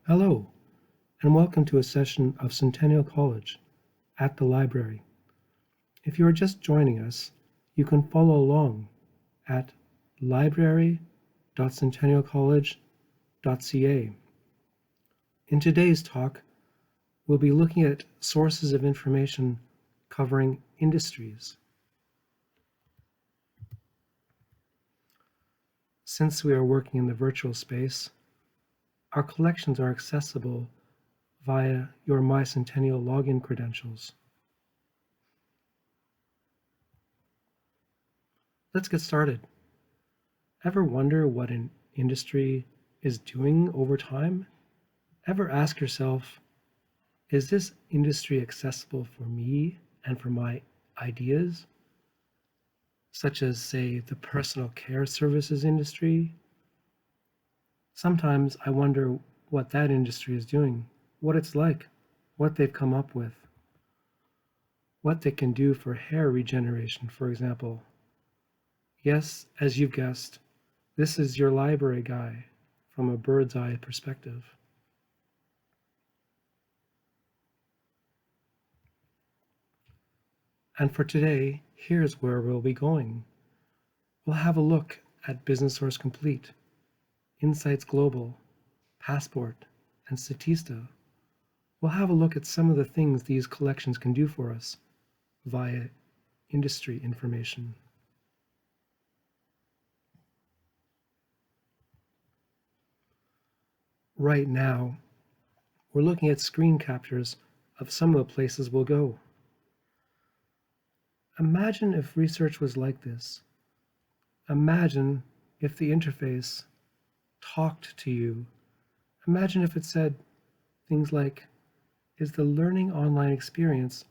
Hello, and welcome to a session of Centennial College at the library. If you are just joining us, you can follow along at library.centennialcollege.ca. In today's talk, we'll be looking at sources of information covering industries. Since we are working in the virtual space, our collections are accessible via your MyCentennial login credentials. Let's get started. Ever wonder what an industry is doing over time? Ever ask yourself, is this industry accessible for me and for my ideas? Such as, say, the personal care services industry. Sometimes I wonder what that industry is doing, what it's like, what they've come up with, what they can do for hair regeneration, for example. Yes, as you've guessed, this is your library guy from a bird's eye perspective. And for today, here's where we'll be going. We'll have a look at Business Source Complete, Insights Global, Passport, and Statista. We'll have a look at some of the things these collections can do for us via industry information. Right now, we're looking at screen captures of some of the places we'll go. Imagine if research was like this. Imagine if the interface talked to you. Imagine if it said things like, is the learning online experience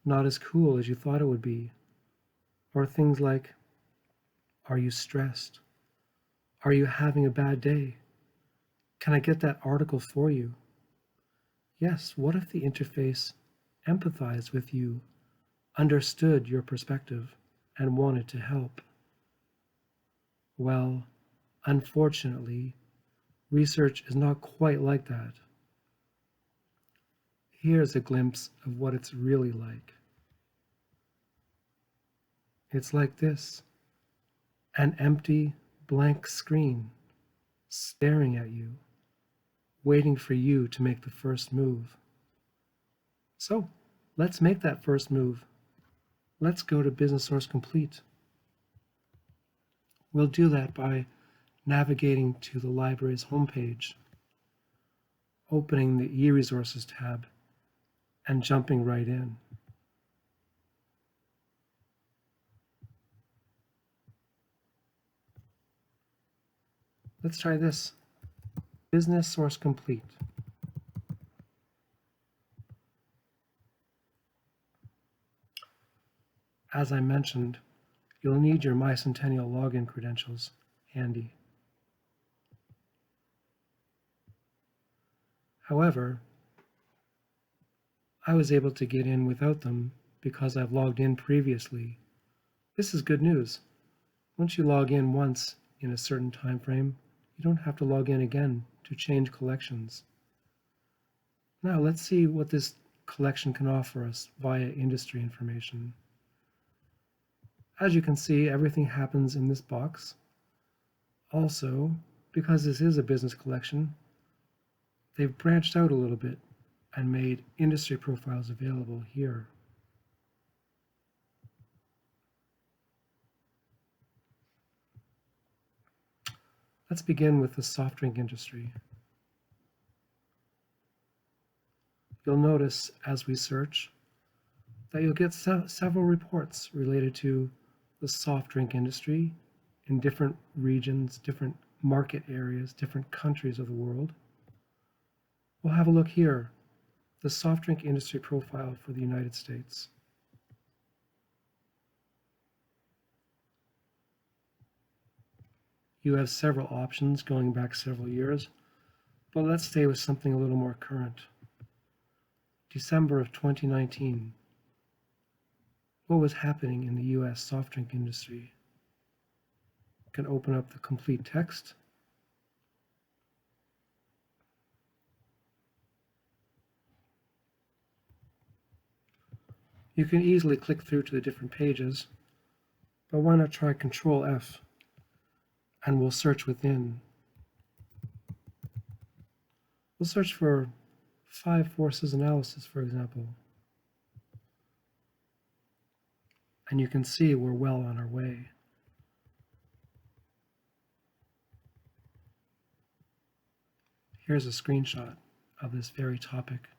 not as cool as you thought it would be? Or things like, are you stressed? Are you having a bad day? Can I get that article for you? Yes, what if the interface empathized with you, understood your perspective, and wanted to help? Well, unfortunately, research is not quite like that. Here's a glimpse of what it's really like. It's like this: an empty, blank screen staring at you, waiting for you to make the first move. So, let's make that first move. Let's go to Business Source Complete. We'll do that by navigating to the library's homepage, opening the e-resources tab, and jumping right in. Let's try this. Business Source Complete. As I mentioned, you'll need your MyCentennial login credentials handy. However, I was able to get in without them because I've logged in previously. This is good news. Once you log in once in a certain time frame, you don't have to log in again to change collections. Now let's see what this collection can offer us via industry information. As you can see, everything happens in this box. Also, because this is a business collection, they've branched out a little bit and made industry profiles available here. Let's begin with the soft drink industry. You'll notice as we search that you'll get several reports related to the soft drink industry in different regions, different market areas, different countries of the world. We'll have a look here, the soft drink industry profile for the United States. You have several options going back several years, but let's stay with something a little more current. December of 2019. What was happening in the US soft drink industry? You can open up the complete text. You can easily click through to the different pages, but why not try Control F and we'll search within. We'll search for 5-forces analysis, for example. And you can see we're well on our way. Here's a screenshot of this very topic.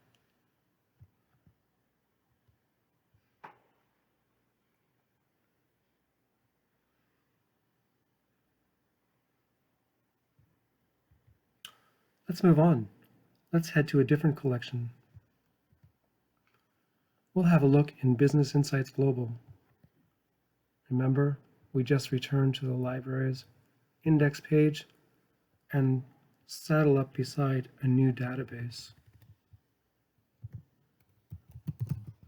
Let's move on. Let's head to a different collection. We'll have a look in Business Insights Global. Remember, we just returned to the library's index page and saddle up beside a new database.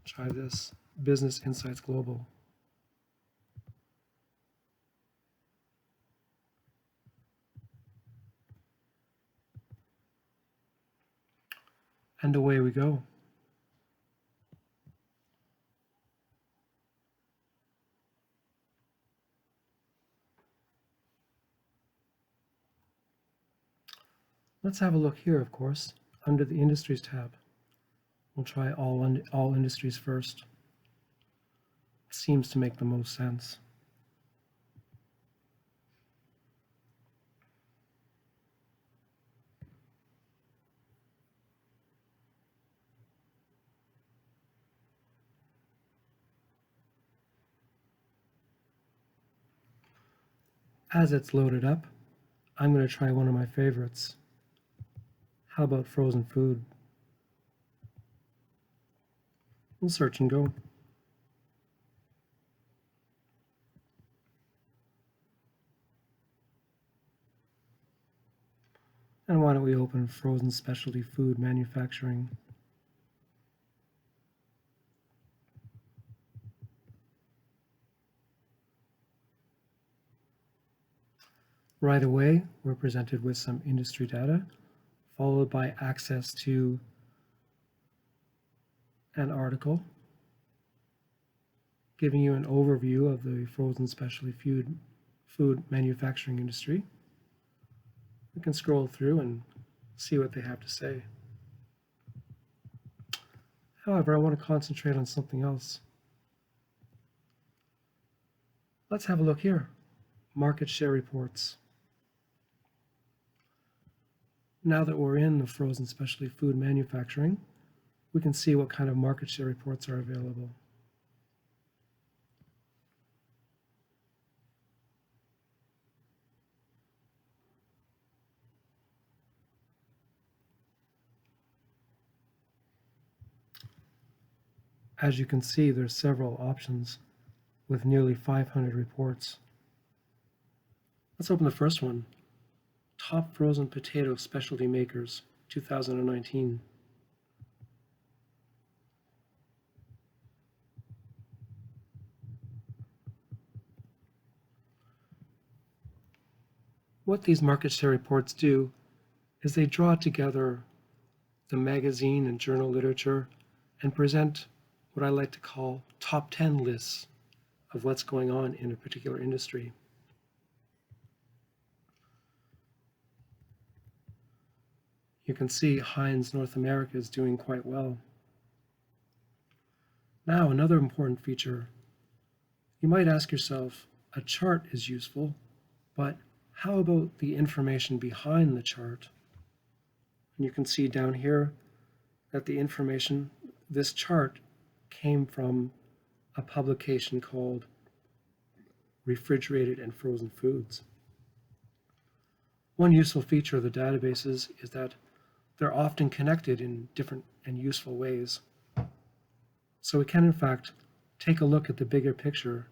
Try this, Business Insights Global. And away we go. Let's have a look here, of course, under the Industries tab. We'll try all industries first. It seems to make the most sense. As it's loaded up, I'm going to try one of my favorites. How about frozen food? We'll search and go. And why don't we open frozen specialty food manufacturing? Right away, we're presented with some industry data, followed by access to an article giving you an overview of the frozen specialty food manufacturing industry. We can scroll through and see what they have to say. However, I want to concentrate on something else. Let's have a look here. Market share reports. Now that we're in the frozen specialty food manufacturing, we can see what kind of market share reports are available. As you can see, there's several options with nearly 500 reports. Let's open the first one. Top frozen potato specialty makers, 2019. What these market share reports do is they draw together the magazine and journal literature and present what I like to call top 10 lists of what's going on in a particular industry. You can see Heinz North America is doing quite well. Now, another important feature. You might ask yourself, a chart is useful, but how about the information behind the chart? And you can see down here that the information, this chart came from a publication called Refrigerated and Frozen Foods. One useful feature of the databases is that they're often connected in different and useful ways. So we can, in fact, take a look at the bigger picture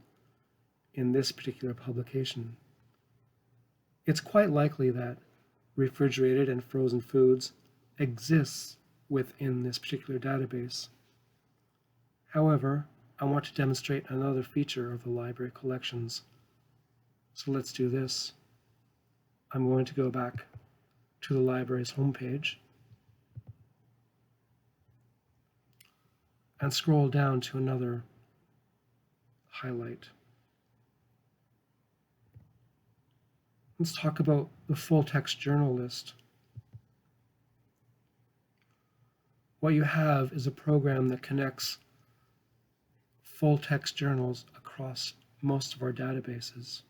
in this particular publication. It's quite likely that refrigerated and frozen foods exists within this particular database. However, I want to demonstrate another feature of the library collections. So let's do this. I'm going to go back to the library's homepage. and scroll down to another highlight. Let's talk about the full text journal list. What you have is a program that connects full text journals across most of our databases.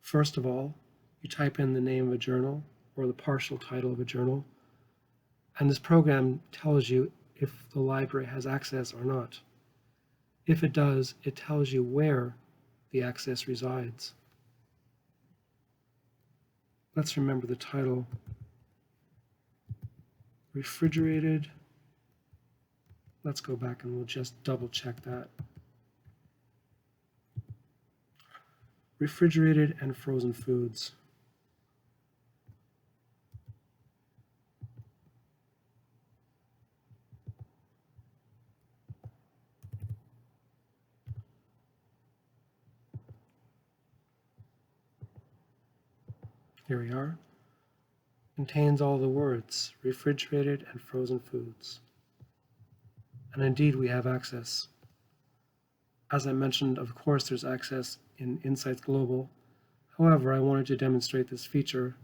First of all, you type in the name of a journal or the partial title of a journal, and this program tells you if the library has access or not. If it does, it tells you where the access resides. Let's remember the title. Refrigerated. Let's go back and we'll just double check that. Refrigerated and frozen foods. Here we are. Contains all the words, refrigerated and frozen foods. And indeed, we have access. As I mentioned, of course, there's access in Insights Global. However, I wanted to demonstrate this feature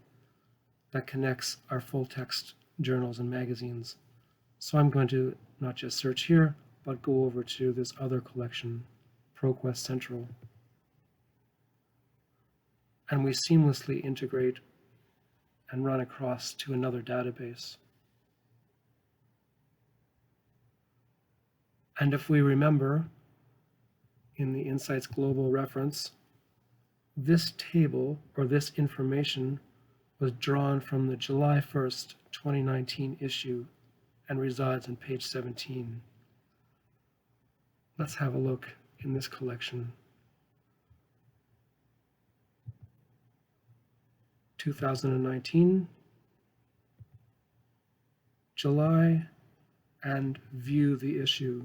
that connects our full text journals and magazines. So I'm going to not just search here, but go over to this other collection, ProQuest Central. And we seamlessly integrate and run across to another database. And if we remember, in the Insights Global reference, this table or this information was drawn from the July 1st, 2019 issue and resides on page 17. Let's have a look in this collection. 2019, July, and view the issue.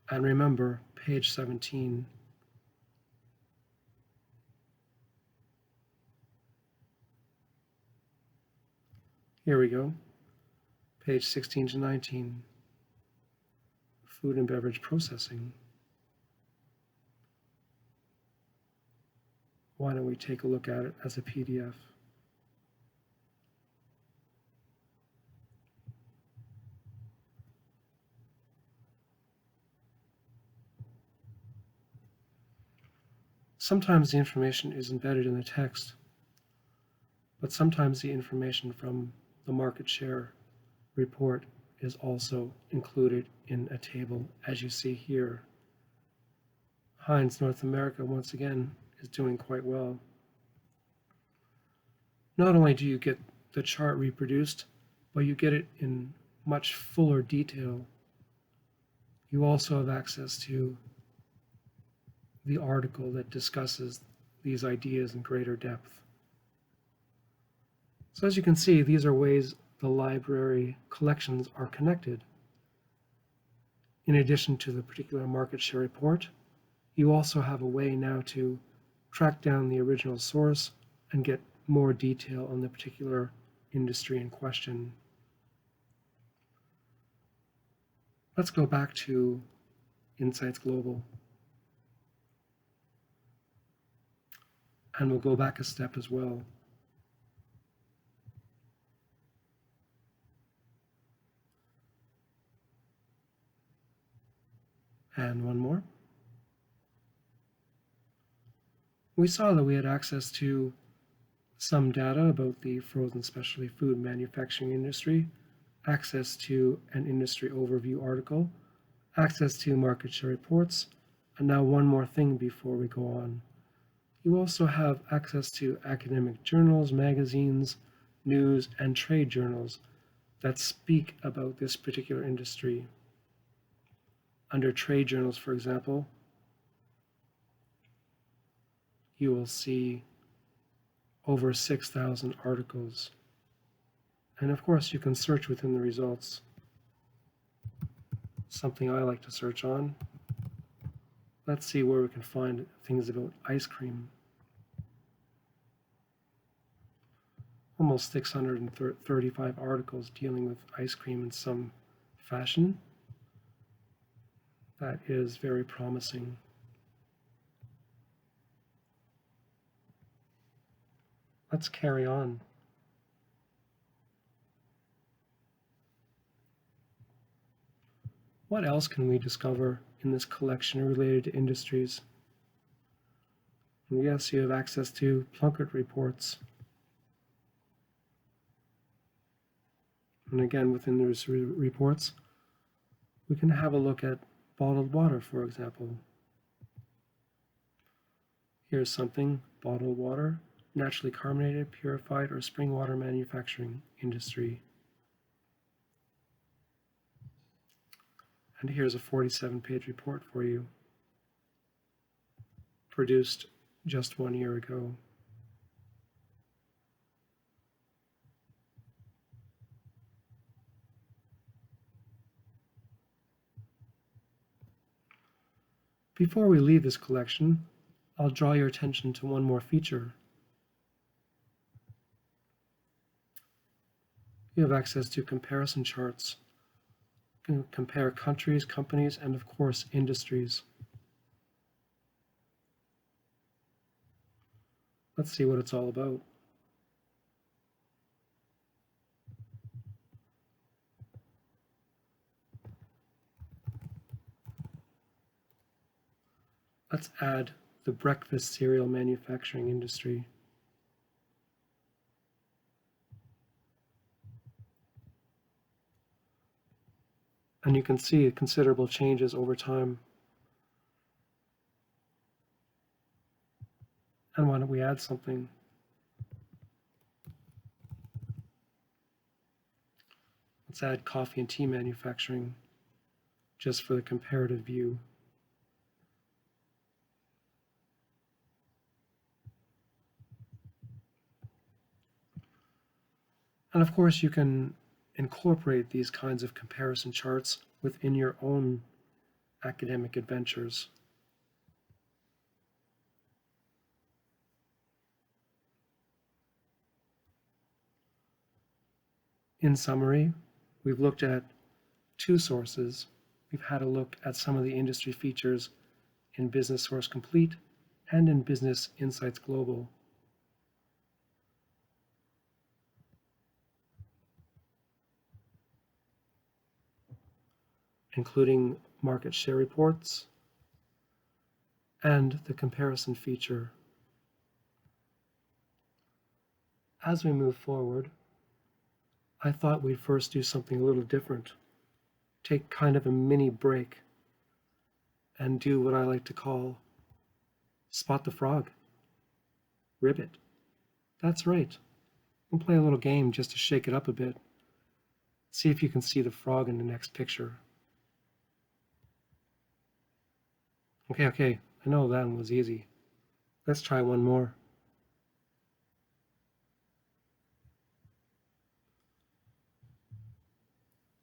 And remember, page 17. Here we go, page 16 to 19, food and beverage processing. Why don't we take a look at it as a PDF? Sometimes the information is embedded in the text, but sometimes the information from the market share report is also included in a table, as you see here. Heinz North America, once again, is doing quite well. Not only do you get the chart reproduced, but you get it in much fuller detail. You also have access to the article that discusses these ideas in greater depth. So as you can see, these are ways the library collections are connected. In addition to the particular market share report, you also have a way now to track down the original source and get more detail on the particular industry in question. Let's go back to Insights Global. And we'll go back a step as well. And one more. We saw that we had access to some data about the frozen specialty food manufacturing industry, access to an industry overview article, access to market share reports, and now one more thing before we go on. You also have access to academic journals, magazines, news, and trade journals that speak about this particular industry. Under trade journals, for example, you will see over 6,000 articles. And of course, you can search within the results. Something I like to search on. Let's see where we can find things about ice cream. almost 635 articles dealing with ice cream in some fashion. That is very promising. Let's carry on. What else can we discover in this collection related to industries? And yes, you have access to Plunkett reports. And again, within those reports, we can have a look at bottled water, for example. Here's something: bottled water, naturally carbonated, purified, or spring water manufacturing industry. And here's a 47-page report for you, produced just 1 year ago. Before we leave this collection, I'll draw your attention to one more feature. You have access to comparison charts. You can compare countries, companies, and of course, industries. Let's see what it's all about. Let's add the breakfast cereal manufacturing industry. And you can see considerable changes over time. And why don't we add something? Let's add coffee and tea manufacturing, just for the comparative view. And of course, you can incorporate these kinds of comparison charts within your own academic adventures. In summary, we've looked at two sources. We've had a look at some of the industry features in Business Source Complete and in Business Insights Global. Including market share reports and the comparison feature. As we move forward, I thought we'd first do something a little different. Take kind of a mini break and do what I like to call Spot the Frog. Ribbit. That's right. We'll play a little game just to shake it up a bit. See if you can see the frog in the next picture. Okay, I know that one was easy. Let's try one more.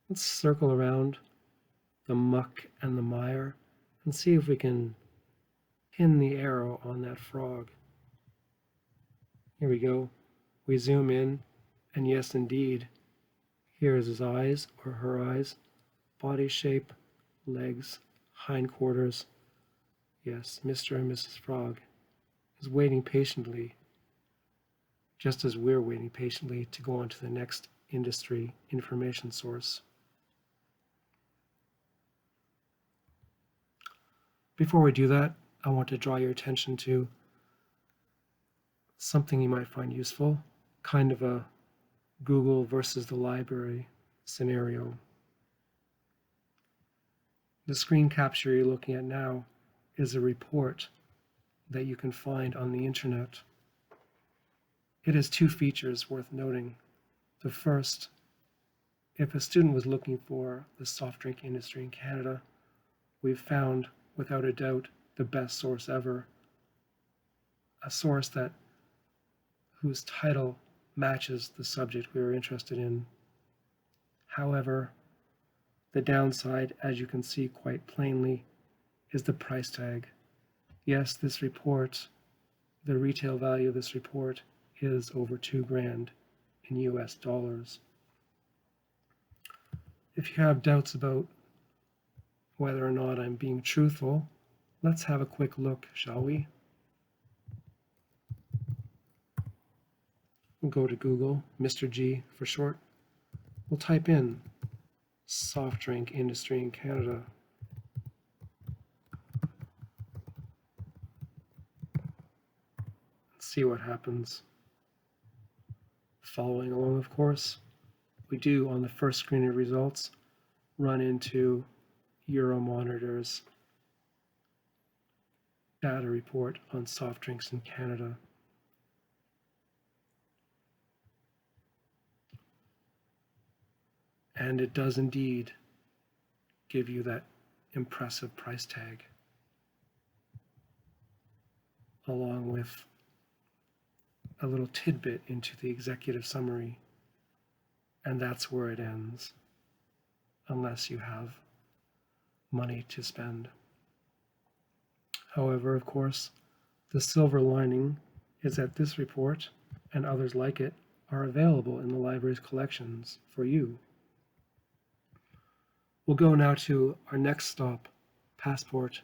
Let's circle around the muck and the mire and see if we can pin the arrow on that frog. Here we go. We zoom in, and yes, indeed, here is his eyes or her eyes, body shape, legs, hindquarters. Yes, Mr. and Mrs. Frog is waiting patiently, just as we're waiting patiently to go on to the next industry information source. Before we do that, I want to draw your attention to something you might find useful, kind of a Google versus the library scenario. The screen capture you're looking at now is a report that you can find on the internet. It has two features worth noting. The first, if a student was looking for the soft drink industry in Canada, we've found, without a doubt, the best source ever. A source whose title matches the subject we were interested in. However, the downside, as you can see quite plainly, is the price tag. Yes, this report, the retail value of this report is over $2,000. in US dollars. If you have doubts about whether or not I'm being truthful, let's have a quick look, shall we? We'll go to Google, Mr. G for short. We'll type in soft drink industry in Canada. See what happens. Following along, of course, we do on the first screen of results run into Euromonitor's data report on soft drinks in Canada. And it does indeed give you that impressive price tag, along with a little tidbit into the executive summary, and that's where it ends, unless you have money to spend. However, of course, the silver lining is that this report and others like it are available in the library's collections for you. We'll go now to our next stop, Passport.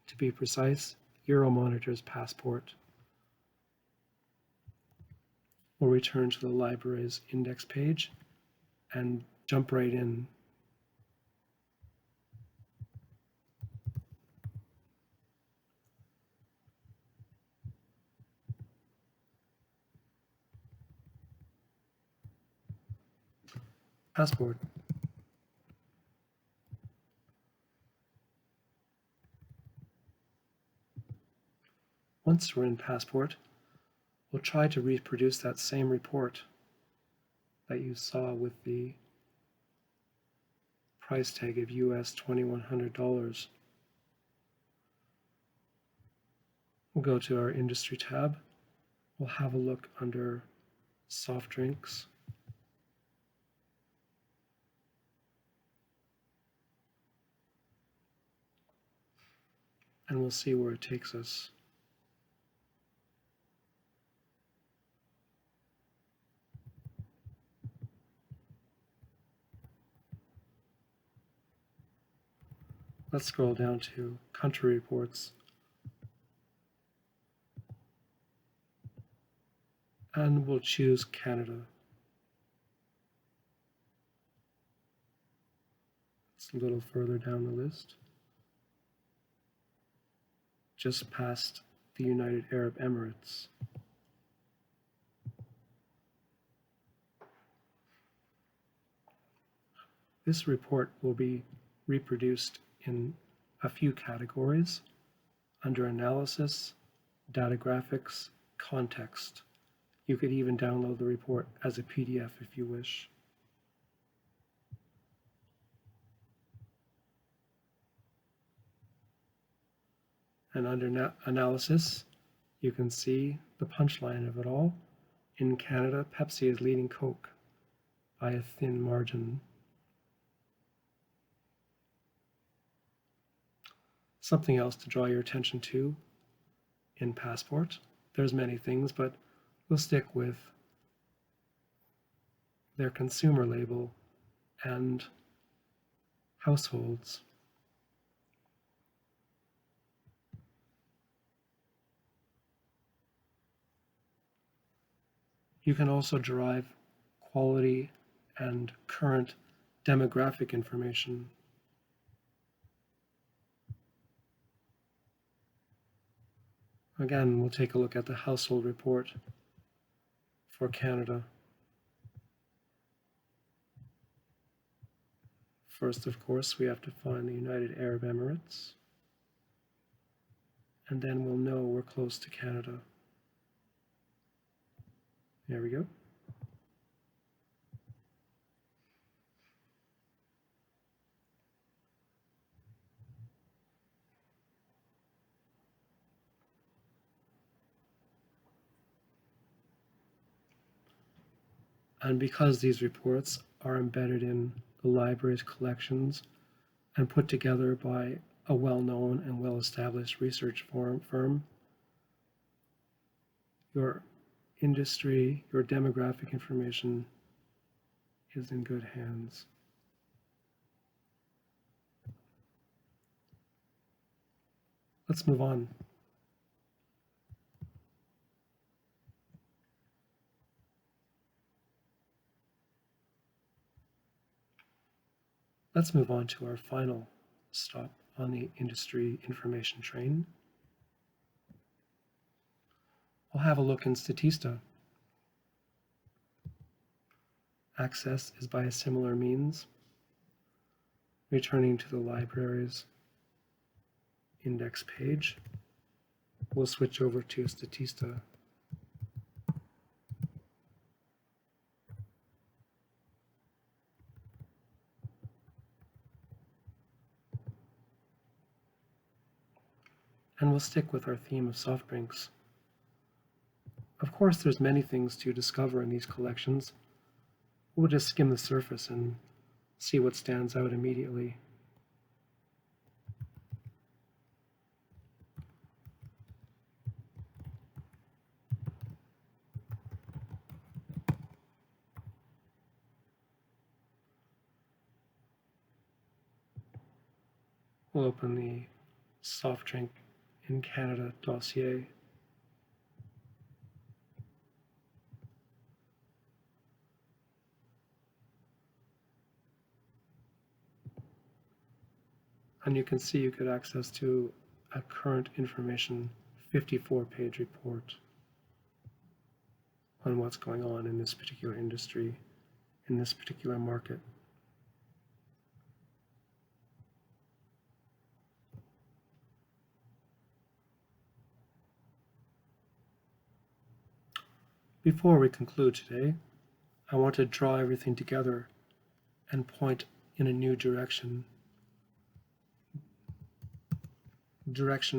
To be precise, Euromonitor's Passport. We'll return to the library's index page and jump right in. Passport. Once we're in Passport, we'll try to reproduce that same report that you saw with the price tag of US $2,100. We'll go to our industry tab. We'll have a look under soft drinks. And we'll see where it takes us. Let's scroll down to country reports. And we'll choose Canada. It's a little further down the list, just past the United Arab Emirates. This report will be reproduced in a few categories under Analysis, Data Graphics, Context. You could even download the report as a PDF if you wish. And under Analysis, you can see the punchline of it all. In Canada, Pepsi is leading Coke by a thin margin. Something else to draw your attention to in Passport. There's many things, but we'll stick with their consumer label and households. You can also derive quality and current demographic information. Again, we'll take a look at the household report for Canada. First, of course, we have to find the United Arab Emirates, and then we'll know we're close to Canada. There we go. And because these reports are embedded in the library's collections and put together by a well-known and well-established research firm, you're industry, your demographic information is in good hands. Let's move on. Let's move on to our final stop on the industry information train. We'll have a look in Statista. Access is by a similar means, returning to the library's index page. We'll switch over to Statista. And we'll stick with our theme of soft drinks. Of course, there's many things to discover in these collections. We'll just skim the surface and see what stands out immediately. We'll open the soft drink in Canada dossier. And you can see you get access to a current information 54-page report on what's going on in this particular industry, in this particular market. Before we conclude today, I want to draw everything together and point in a new direction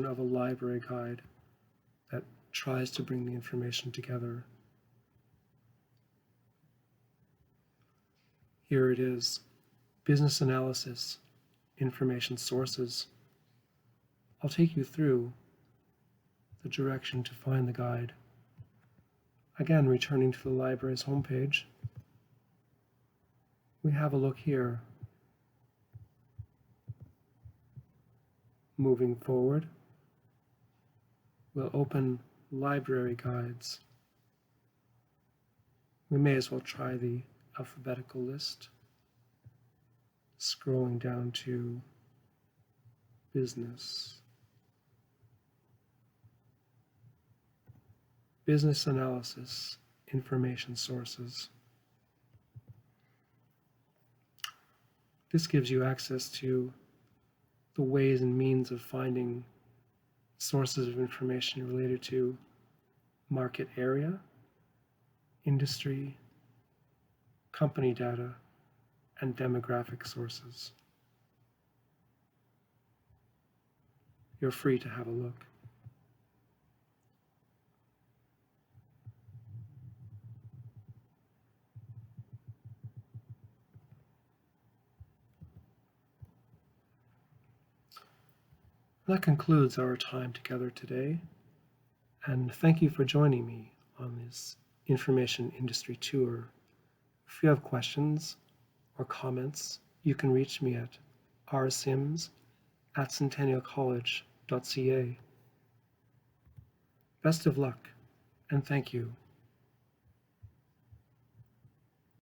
of a library guide that tries to bring the information together. Here it is, business analysis, information sources. I'll take you through the direction to find the guide. Again, returning to the library's homepage, we have a look here. Moving forward, we'll open library guides. We may as well try the alphabetical list, scrolling down to business. Business analysis, information sources. This gives you access to the ways and means of finding sources of information related to market area, industry, company data, and demographic sources. You're free to have a look. That concludes our time together today, and thank you for joining me on this information industry tour. If you have questions or comments, you can reach me at rsims@centennialcollege.ca. Best of luck, and thank you.